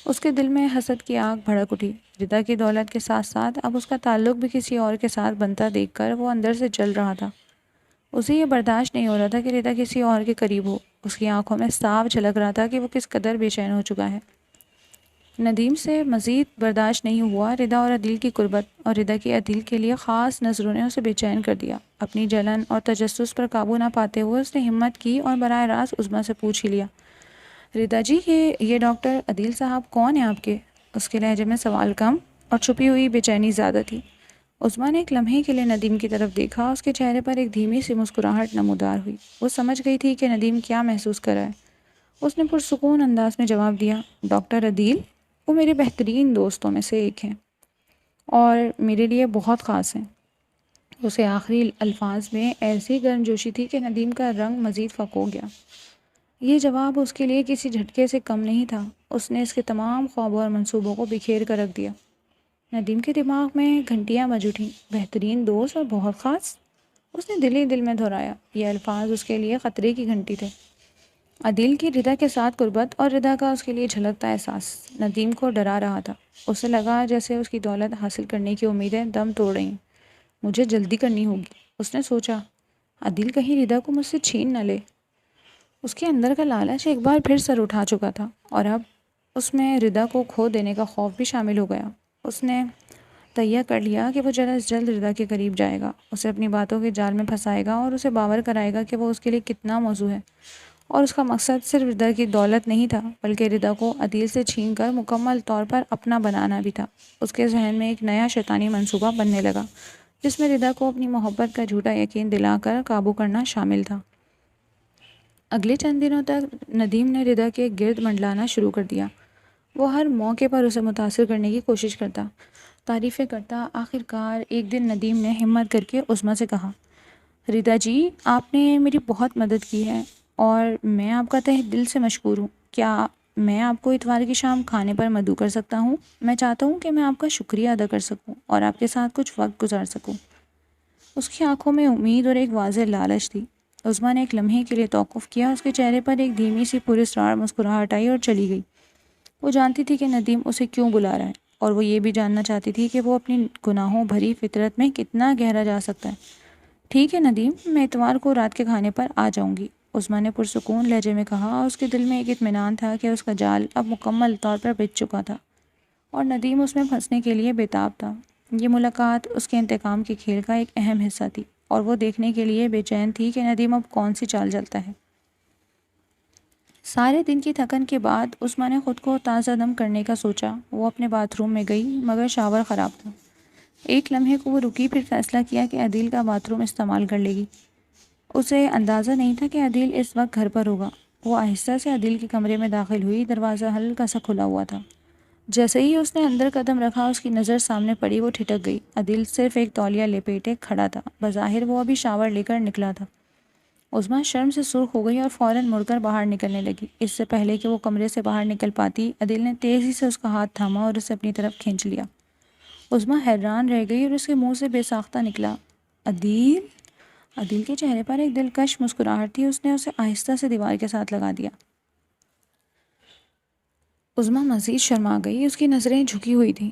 Speaker 1: اس کے دل میں حسد کی آگ بھڑک اٹھی۔ ردا کی دولت کے ساتھ ساتھ اب اس کا تعلق بھی کسی اور کے ساتھ بنتا دیکھ کر وہ اندر سے جل رہا تھا۔ اسے یہ برداشت نہیں ہو رہا تھا کہ ردا کسی اور کے قریب ہو۔ اس کی آنکھوں میں صاف جھلک رہا تھا کہ وہ کس قدر بے چین ہو چکا ہے۔ ندیم سے مزید برداشت نہیں ہوا۔ ردا اور عدیل کی قربت اور ردا کی عدیل کے لیے خاص نظروں نے اسے بے چین کر دیا۔ اپنی جلن اور تجسس پر قابو نہ پاتے ہوئے اس نے ہمت کی اور براہ راست عظمیٰ سے پوچھ ہی لیا، ردا جی، یہ ڈاکٹر عدیل صاحب کون ہیں آپ کے؟ اس کے لہجے میں سوال کم اور چھپی ہوئی بے چینی زیادہ تھی۔ عظمیٰ نے ایک لمحے کے لیے ندیم کی طرف دیکھا۔ اس کے چہرے پر ایک دھیمی سی مسکراہٹ نمودار ہوئی۔ وہ سمجھ گئی تھی کہ ندیم کیا محسوس کر رہا ہے۔ اس نے پرسکون انداز میں جواب دیا، ڈاکٹر عدیل، وہ میرے بہترین دوستوں میں سے ایک ہیں اور میرے لیے بہت خاص ہیں۔ اسے آخری الفاظ میں ایسی گرمجوشی تھی کہ ندیم کا رنگ مزید فک ہو گیا۔ یہ جواب اس کے لیے کسی جھٹکے سے کم نہیں تھا۔ اس نے اس کے تمام خوابوں اور منصوبوں کو بکھیر کر رکھ دیا۔ ندیم کے دماغ میں گھنٹیاں بج اٹھیں۔ بہترین دوست اور بہت خاص؟ اس نے دل ہی دل میں دہرایا۔ یہ الفاظ اس کے لیے خطرے کی گھنٹی تھے۔ عدیل کی ردا کے ساتھ قربت اور ردا کا اس کے لیے جھلکتا احساس ندیم کو ڈرا رہا تھا۔ اسے لگا جیسے اس کی دولت حاصل کرنے کی امیدیں دم توڑ رہی ہیں۔ مجھے جلدی کرنی ہوگی، اس نے سوچا، عدیل کہیں ردا کو مجھ سے چھین نہ لے۔ اس کے اندر کا لالچ ایک بار پھر سر اٹھا چکا تھا اور اب اس میں ردا کو کھو دینے کا خوف بھی شامل ہو گیا۔ اس نے تہیہ کر لیا کہ وہ جلد از جلد ردا کے قریب جائے گا، اسے اپنی باتوں کے جال میں پھنسائے گا اور اسے باور کرائے گا کہ وہ اس کے لیے کتنا موزوں ہے، اور اس کا مقصد صرف ردا کی دولت نہیں تھا بلکہ ردا کو عدیل سے چھین کر مکمل طور پر اپنا بنانا بھی تھا۔ اس کے ذہن میں ایک نیا شیطانی منصوبہ بننے لگا جس میں ردا کو اپنی محبت کا جھوٹا یقین دلا کر قابو کرنا شامل تھا۔ اگلے چند دنوں تک ندیم نے ردا کے گرد منڈلانا شروع کر دیا۔ وہ ہر موقع پر اسے متاثر کرنے کی کوشش کرتا، تعریفیں کرتا۔ آخر کار ایک دن ندیم نے ہمت کر کے عظمیٰ سے کہا، ردا جی، آپ نے میری بہت مدد کی ہے اور میں آپ کا تہ دل سے مشکور ہوں۔ کیا میں آپ کو اتوار کی شام کھانے پر مدعو کر سکتا ہوں؟ میں چاہتا ہوں کہ میں آپ کا شکریہ ادا کر سکوں اور آپ کے ساتھ کچھ وقت گزار سکوں۔ اس کی آنکھوں میں امید اور ایک واضح لالچ تھی۔ عظمیٰ نے ایک لمحے کے لیے توقف کیا۔ اس کے چہرے پر ایک دھیمی سی پراسرار مسکراہٹ آئی اور چلی گئی۔ وہ جانتی تھی کہ ندیم اسے کیوں بلا رہا ہے، اور وہ یہ بھی جاننا چاہتی تھی کہ وہ اپنی گناہوں بھری فطرت میں کتنا گہرا جا سکتا ہے۔ ٹھیک ہے ندیم، میں اتوار کو رات کے کھانے پر آ جاؤں گی، عظمیٰ نے پرسکون لہجے میں کہا، اور اس کے دل میں ایک اطمینان تھا کہ اس کا جال اب مکمل طور پر بچ چکا تھا اور ندیم اس میں پھنسنے کے لیے بےتاب تھا۔ یہ ملاقات اس کے انتقام کے کھیل کا ایک اہم حصہ تھی، اور وہ دیکھنے کے لیے بے چین تھی کہ ندیم اب کون سی چال چلتا ہے۔ سارے دن کی تھکن کے بعد عظمیٰ نے خود کو تازہ دم کرنے کا سوچا۔ وہ اپنے باتھ روم میں گئی، مگر شاور خراب تھا۔ ایک لمحے کو وہ رکی، پھر فیصلہ کیا کہ عدیل کا باتھ روم استعمال کر لے گی۔ اسے اندازہ نہیں تھا کہ عدیل اس وقت گھر پر ہوگا۔ وہ آہستہ سے عدیل کے کمرے میں داخل ہوئی، دروازہ ہلکا سا کھلا ہوا تھا۔ جیسے ہی اس نے اندر قدم رکھا، اس کی نظر سامنے پڑی، وہ ٹھٹک گئی۔ عدیل صرف ایک تولیہ لپیٹے کھڑا تھا، بظاہر وہ ابھی شاور لے کر نکلا تھا۔ عظمیٰ شرم سے سرخ ہو گئی اور فوراً مڑ کر باہر نکلنے لگی۔ اس سے پہلے کہ وہ کمرے سے باہر نکل پاتی، عدیل نے تیزی سے اس کا ہاتھ تھاما اور اسے اپنی طرف کھینچ لیا۔ عظمیٰ حیران رہ گئی اور اس کے منہ سے بے ساختہ نکلا، عدیل۔ عدیل کے چہرے پر ایک دلکش مسکراہٹ تھی۔ اس نے اسے آہستہ سے دیوار کے ساتھ لگا دیا۔ عظمیٰ مزید شرما گئی، اس کی نظریں جھکی ہوئی تھیں۔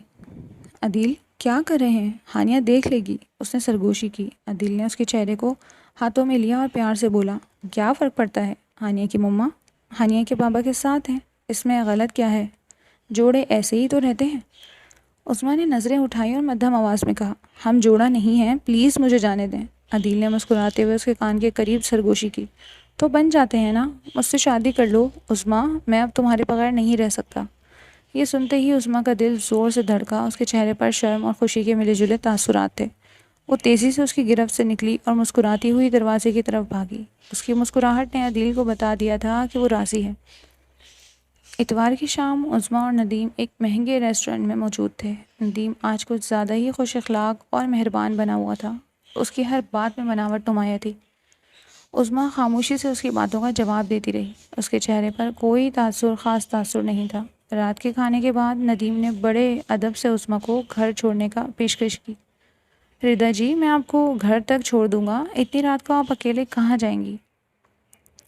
Speaker 1: عدیل کیا کر رہے ہیں؟ ہانیہ دیکھ لے گی، اس نے سرگوشی کی۔ عدیل نے اس کے چہرے کو ہاتھوں میں لیا اور پیار سے بولا، کیا فرق پڑتا ہے؟ ہانیہ کی مما ہانیہ کے بابا کے ساتھ ہیں، اس میں غلط کیا ہے؟ جوڑے ایسے ہی تو رہتے ہیں۔ عظمیٰ نے نظریں اٹھائی اور مدھم آواز میں کہا، ہم جوڑا نہیں ہیں، پلیز مجھے جانے دیں۔ عدیل نے مسکراتے ہوئے اس کے کان کے قریب سرگوشی کی، تو بن جاتے ہیں نا، مجھ سے شادی کر لو عظمیٰ، میں اب تمہارے بغیر نہیں رہ سکتا۔ یہ سنتے ہی عظمیٰ کا دل زور سے دھڑکا، اس کے چہرے پر شرم اور خوشی کے ملے جلے تاثرات تھے۔ وہ تیزی سے اس کی گرفت سے نکلی اور مسکراتی ہوئی دروازے کی طرف بھاگی۔ اس کی مسکراہٹ نے عدیل کو بتا دیا تھا کہ وہ راضی ہے۔ اتوار کی شام عظمیٰ اور ندیم ایک مہنگے ریسٹورنٹ میں موجود تھے۔ ندیم آج کچھ زیادہ ہی خوش اخلاق اور مہربان بنا ہوا تھا، اس کی ہر بات میں بناوٹ نمایاں تھی۔ عظمیٰ خاموشی سے اس کی باتوں کا جواب دیتی رہی، اس کے چہرے پر کوئی خاص تاثر نہیں تھا۔ رات کے کھانے کے بعد ندیم نے بڑے ادب سے عظمیٰ کو گھر چھوڑنے کا پیشکش کی۔ ردا جی، میں آپ کو گھر تک چھوڑ دوں گا، اتنی رات کو آپ اکیلے کہاں جائیں گی؟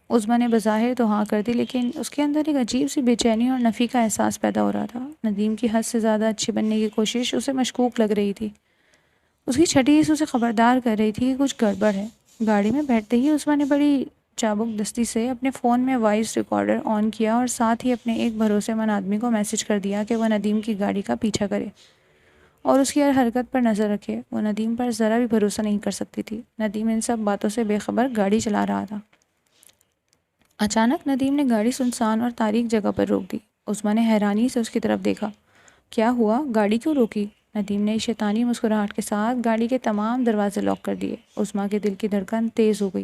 Speaker 1: عظمیٰ نے بظاہر تو ہاں کر دی، لیکن اس کے اندر ایک عجیب سی بے چینی اور نفی کا احساس پیدا ہو رہا تھا۔ ندیم کی حد سے زیادہ اچھی بننے کی کوشش اسے مشکوک لگ رہی تھی۔ اس کی چھٹی اسے خبردار کر رہی تھی کہ کچھ گڑبڑ ہے۔ گاڑی میں بیٹھتے ہی عظمیٰ نے بڑی چابک دستی سے اپنے فون میں وائس ریکارڈر آن کیا اور ساتھ ہی اپنے ایک بھروسے مند آدمی کو میسج کر دیا کہ وہ ندیم کی گاڑی کا پیچھا کرے اور اس کی ہر حرکت پر نظر رکھے۔ وہ ندیم پر ذرا بھی بھروسہ نہیں کر سکتی تھی۔ ندیم ان سب باتوں سے بے خبر گاڑی چلا رہا تھا۔ اچانک ندیم نے گاڑی سنسان اور تاریک جگہ پر روک دی۔ عظمیٰ نے حیرانی سے اس کی طرف دیکھا، کیا ہوا؟ گاڑی کیوں روکی؟ ندیم نے شیطانی مسکراہٹ کے ساتھ گاڑی کے تمام دروازے لاک کر دیے۔ عظمیٰ کے دل کی دھڑکن تیز ہو گئی۔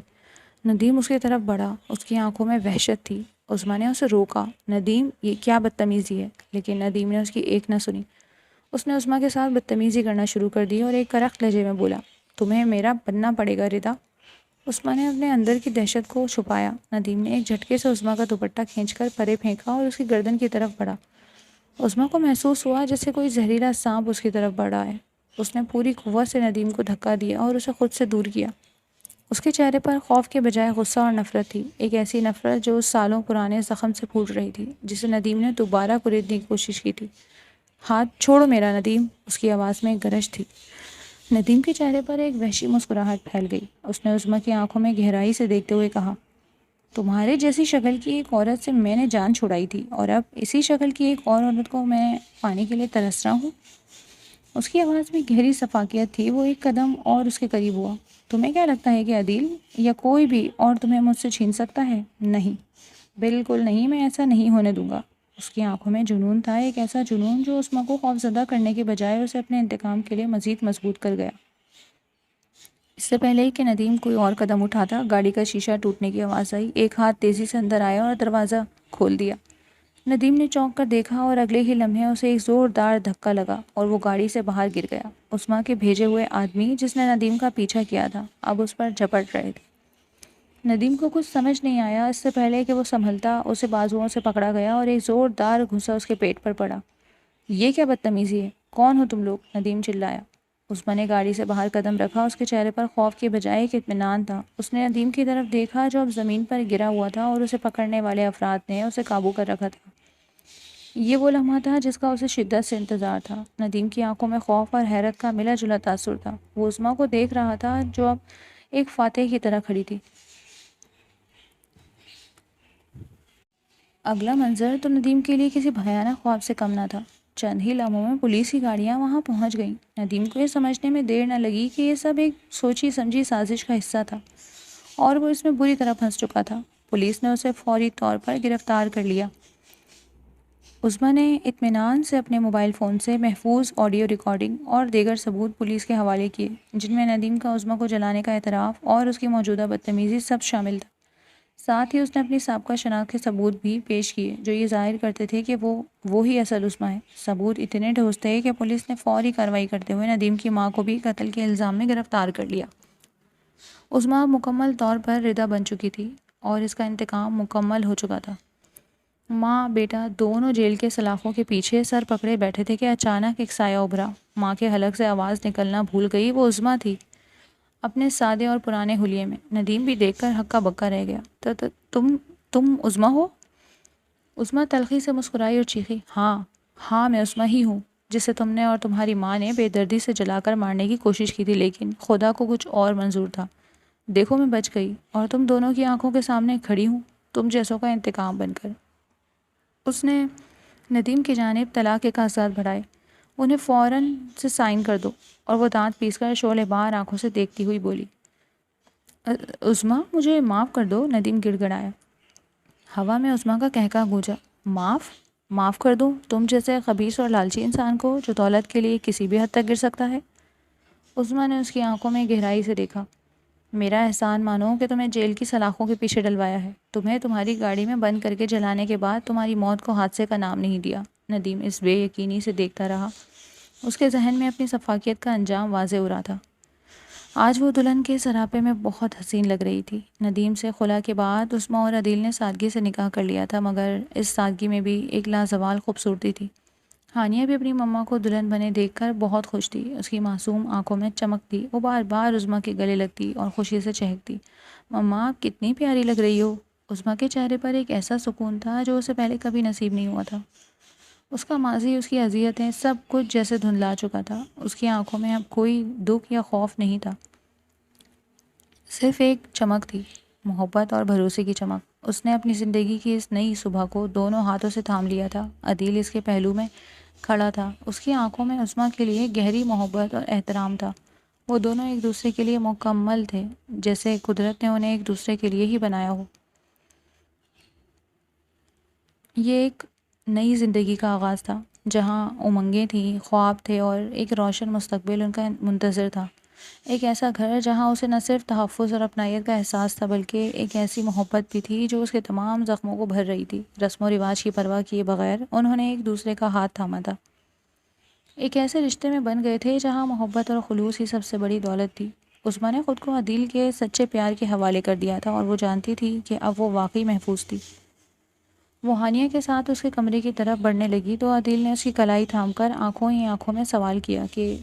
Speaker 1: ندیم اس کی طرف بڑھا، اس کی آنکھوں میں وحشت تھی۔ عظمیٰ نے اسے روکا، ندیم یہ کیا بدتمیزی ہے؟ لیکن ندیم نے اس کی ایک نہ سنی۔ اس نے عظمیٰ کے ساتھ بدتمیزی کرنا شروع کر دی اور ایک کرخت لہجے میں بولا، تمہیں میرا بننا پڑے گا ردا۔ عظمیٰ نے اپنے اندر کی دہشت کو چھپایا۔ ندیم نے ایک جھٹکے سے عظمیٰ کا دوپٹہ کھینچ کر پرے پھینکا اور اس کی گردن کی طرف بڑھا۔ عظمیٰ کو محسوس ہوا جیسے کوئی زہریلا سانپ اس کی طرف بڑھ رہا ہے۔ اس نے پوری قوت سے ندیم کو دھکا دیا اور اسے خود سے دور کیا۔ اس کے چہرے پر خوف کے بجائے غصہ اور نفرت تھی، ایک ایسی نفرت جو اس سالوں پرانے زخم سے پھوٹ رہی تھی جسے ندیم نے دوبارہ کریدنے کی کوشش کی تھی۔ ہاتھ چھوڑو میرا ندیم، اس کی آواز میں ایک گرج تھی۔ ندیم کے چہرے پر ایک وحشی مسکراہٹ پھیل گئی۔ اس نے عظمیٰ کی آنکھوں میں گہرائی سے دیکھتے ہوئے کہا، تمہارے جیسی شکل کی ایک عورت سے میں نے جان چھڑائی تھی اور اب اسی شکل کی ایک اور عورت کو میں پانے کے لیے ترس رہا ہوں۔ اس کی آواز میں گہری شفقت تھی۔ وہ ایک قدم اور اس کے قریب ہوا۔ تمہیں کیا لگتا ہے کہ عدیل یا کوئی بھی اور تمہیں مجھ سے چھین سکتا ہے؟ نہیں، بالکل نہیں، میں ایسا نہیں ہونے دوں گا۔ اس کی آنکھوں میں جنون تھا، ایک ایسا جنون جو عظمیٰ کو خوفزدہ کرنے کے بجائے اسے اپنے انتقام کے لیے مزید مضبوط کر گیا۔ اس سے پہلے کہ ندیم کوئی اور قدم اٹھاتا، گاڑی کا شیشہ ٹوٹنے کی آواز آئی۔ ایک ہاتھ تیزی سے اندر آیا اور دروازہ کھول دیا۔ ندیم نے چونک کر دیکھا اور اگلے ہی لمحے اسے ایک زوردار دھکا لگا اور وہ گاڑی سے باہر گر گیا۔ عظمیٰ کے بھیجے ہوئے آدمی جس نے ندیم کا پیچھا کیا تھا اب اس پر جھپٹ رہے تھے۔ ندیم کو کچھ سمجھ نہیں آیا۔ اس سے پہلے کہ وہ سنبھلتا، اسے بازوؤں سے پکڑا گیا اور ایک زوردار گھوسا اس کے پیٹ پر پڑا۔ یہ کیا بدتمیزی ہے؟ کون ہو تم لوگ؟ ندیم چلایا۔ عظمیٰ نے گاڑی سے باہر قدم رکھا، اس کے چہرے پر خوف کے بجائے ایک اطمینان تھا۔ اس نے ندیم کی طرف دیکھا جو اب زمین پر گرا ہوا تھا اور اسے پکڑنے والے افراد نے اسے قابو کر رکھا تھا۔ یہ وہ لمحہ تھا جس کا اسے شدت سے انتظار تھا۔ ندیم کی آنکھوں میں خوف اور حیرت کا ملا جلا تاثر تھا۔ وہ عظمیٰ کو دیکھ رہا تھا جو اب ایک فاتح کی طرح کھڑی تھی۔ اگلا منظر تو ندیم کے لیے کسی بھیانک خواب سے کم نہ تھا۔ چند ہی لمحوں میں پولیس کی گاڑیاں وہاں پہنچ گئیں۔ ندیم کو یہ سمجھنے میں دیر نہ لگی کہ یہ سب ایک سوچی سمجھی سازش کا حصہ تھا اور وہ اس میں بری طرح پھنس چکا تھا۔ پولیس نے اسے فوری طور پر گرفتار کر لیا۔ عظمیٰ نے اطمینان سے اپنے موبائل فون سے محفوظ آڈیو ریکارڈنگ اور دیگر ثبوت پولیس کے حوالے کیے، جن میں ندیم کا عظمیٰ کو جلانے کا اعتراف اور اس کی موجودہ بدتمیزی سب شامل تھا۔ ساتھ ہی اس نے اپنی سابقہ شناخت کے ثبوت بھی پیش کیے جو یہ ظاہر کرتے تھے کہ وہ وہی اصل عظمیٰ ہے۔ ثبوت اتنے ٹھوس تھے کہ پولیس نے فوری کارروائی کرتے ہوئے ندیم کی ماں کو بھی قتل کے الزام میں گرفتار کر لیا۔ عظمیٰ مکمل طور پر ردا بن چکی تھی اور اس کا انتقام مکمل ہو چکا تھا۔ ماں بیٹا دونوں جیل کے سلاخوں کے پیچھے سر پکڑے بیٹھے تھے کہ اچانک ایک سایہ ابھرا۔ ماں کے حلق سے آواز نکلنا بھول گئی، وہ عظمیٰ تھی اپنے سادے اور پرانے حلیے میں۔ ندیم بھی دیکھ کر ہکا بکا رہ گیا۔ تم عظمیٰ ہو؟ عظمیٰ تلخی سے مسکرائی اور چیخی، ہاں میں عظمیٰ ہی ہوں جسے تم نے اور تمہاری ماں نے بے دردی سے جلا کر مارنے کی کوشش کی تھی، لیکن خدا کو کچھ اور منظور تھا۔ دیکھو میں بچ گئی اور تم دونوں کی آنکھوں کے سامنے کھڑی ہوں تم جیسوں کا انتقام بن کر۔ اس نے ندیم کی جانب طلاق کے کاغذات بڑھائے۔ انہیں فوراً سے سائن کر دو، اور وہ دانت پیس کر شعلے بار آنکھوں سے دیکھتی ہوئی بولی۔ عظمیٰ مجھے معاف کر دو، ندیم گڑ گڑایا۔ ہوا میں عظمیٰ کا کہکا گونجا، معاف کر دوں تم جیسے خبیث اور لالچی انسان کو جو دولت کے لیے کسی بھی حد تک گر سکتا ہے؟ عظمیٰ نے اس کی آنکھوں میں گہرائی سے دیکھا۔ میرا احسان مانو کہ تمہیں جیل کی سلاخوں کے پیچھے ڈلوایا ہے، تمہیں تمہاری گاڑی میں بند کر کے جلانے کے بعد تمہاری موت کو حادثے کا نام نہیں دیا۔ ندیم اس بے یقینی سے دیکھتا رہا۔ اس کے ذہن میں اپنی سفاکیت کا انجام واضح ہو رہا تھا۔ آج وہ دلہن کے سراپے میں بہت حسین لگ رہی تھی۔ ندیم سے خلا کے بعد عظمیٰ اور عدیل نے سادگی سے نکاح کر لیا تھا، مگر اس سادگی میں بھی ایک لازوال خوبصورتی تھی۔ ہانیہ بھی اپنی مما کو دلہن بنے دیکھ کر بہت خوش تھی۔ اس کی معصوم آنکھوں میں چمک تھی، وہ بار بار عظمیٰ کے گلے لگتی اور خوشی سے چہکتی، مما آپ کتنی پیاری لگ رہی ہو۔ عظمیٰ کے چہرے پر ایک ایسا سکون تھا جو اسے پہلے کبھی نصیب نہیں ہوا تھا۔ اس کا ماضی، اس کی اذیتیں، سب کچھ جیسے دھندلا چکا تھا۔ اس کی آنکھوں میں اب کوئی دکھ یا خوف نہیں تھا، صرف ایک چمک تھی، محبت اور بھروسے کی چمک۔ اس نے اپنی زندگی کی اس نئی صبح کو دونوں ہاتھوں سے تھام لیا تھا۔ عدیل اس کے پہلو میں کھڑا تھا، اس کی آنکھوں میں عظمیٰ کے لیے گہری محبت اور احترام تھا۔ وہ دونوں ایک دوسرے کے لیے مکمل تھے، جیسے قدرت نے انہیں ایک دوسرے کے لیے ہی بنایا ہو۔ یہ ایک نئی زندگی کا آغاز تھا، جہاں امنگیں تھیں، خواب تھے اور ایک روشن مستقبل ان کا منتظر تھا۔ ایک ایسا گھر جہاں اسے نہ صرف تحفظ اور اپنائیت کا احساس تھا، بلکہ ایک ایسی محبت بھی تھی جو اس کے تمام زخموں کو بھر رہی تھی۔ رسم و رواج کی پرواہ کیے بغیر انہوں نے ایک دوسرے کا ہاتھ تھاما تھا۔ ایک ایسے رشتے میں بن گئے تھے جہاں محبت اور خلوص ہی سب سے بڑی دولت تھی۔ عظمیٰ نے خود کو عدیل کے سچے پیار کے حوالے کر دیا تھا، اور وہ جانتی تھی کہ اب وہ واقعی محفوظ تھی۔ وہ ہانیہ کے ساتھ اس کے کمرے کی طرف بڑھنے لگی تو عدیل نے اس کی کلائی تھام کر آنکھوں ہی آنکھوں میں سوال کیا کہ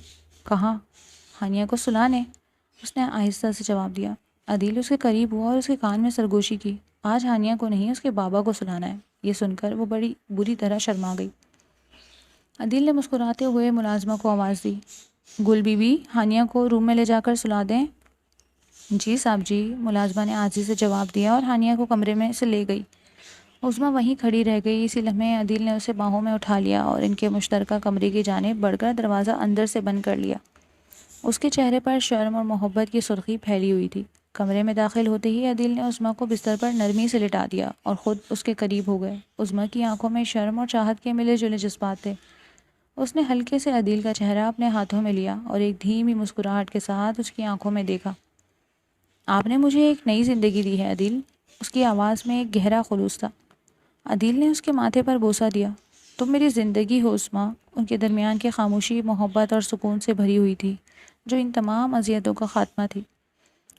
Speaker 1: کہاں؟ ہانیہ کو سلانے؟ اس نے آہستہ سے جواب دیا۔ عدیل اس کے قریب ہوا اور اس کے کان میں سرگوشی کی۔ آج ہانیہ کو نہیں، اس کے بابا کو سلانا ہے۔ یہ سن کر وہ بڑی بری طرح شرما گئی۔ عدیل نے مسکراتے ہوئے ملازمہ کو آواز دی، گل بی بی، ہانیہ کو روم میں لے جا کر سلا دیں۔ جی صاحب جی، ملازمہ نے عاجزی سے جواب دیا اور ہانیہ کو کمرے میں سے لے گئی۔ عظمیٰ وہیں کھڑی رہ گئی۔ اسی لمحے عدیل نے اسے باہوں میں اٹھا لیا اور ان کے مشترکہ کمرے کی جانب بڑھ کر دروازہ اندر سے بند کر لیا۔ اس کے چہرے پر شرم اور محبت کی سرخی پھیلی ہوئی تھی۔ کمرے میں داخل ہوتے ہی عدیل نے عظمیٰ کو بستر پر نرمی سے لٹا دیا اور خود اس کے قریب ہو گئے۔ عظمیٰ کی آنکھوں میں شرم اور چاہت کے ملے جلے جذبات تھے۔ اس نے ہلکے سے عدیل کا چہرہ اپنے ہاتھوں میں لیا اور ایک دھیمی مسکراہٹ کے ساتھ اس کی آنکھوں میں دیکھا۔ آپ نے مجھے ایک نئی زندگی دی ہے عدیل۔ اس کی آواز میں ایک گہرا خلوص تھا۔ عدیل نے اس کے ماتھے پر بوسہ دیا۔ تم میری زندگی ہو عظمیٰ۔ ان کے درمیان کی خاموشی محبت اور سکون سے بھری ہوئی تھی، جو ان تمام اذیتوں کا خاتمہ تھی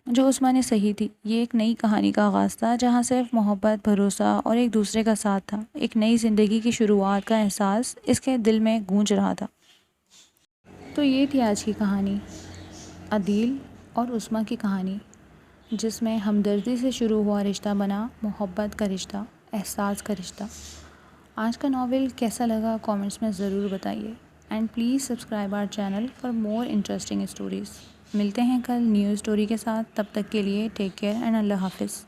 Speaker 1: جو عظمیٰ نے سہی تھی۔ یہ ایک نئی کہانی کا آغاز تھا، جہاں صرف محبت، بھروسہ اور ایک دوسرے کا ساتھ تھا۔ ایک نئی زندگی کی شروعات کا احساس اس کے دل میں گونج رہا تھا۔ تو یہ تھی آج کی کہانی، عدیل اور عظمیٰ کی کہانی، جس میں ہمدردی سے شروع ہوا رشتہ بنا محبت کا رشتہ، احساس کا رشتہ، آج کا ناول کیسا لگا کامنٹس میں ضرور بتائیے، and please subscribe our channel for more interesting stories. ملتے ہیں کل نیو اسٹوری کے ساتھ، تب تک کے لیے ٹیک کیئر اینڈ اللہ حافظ۔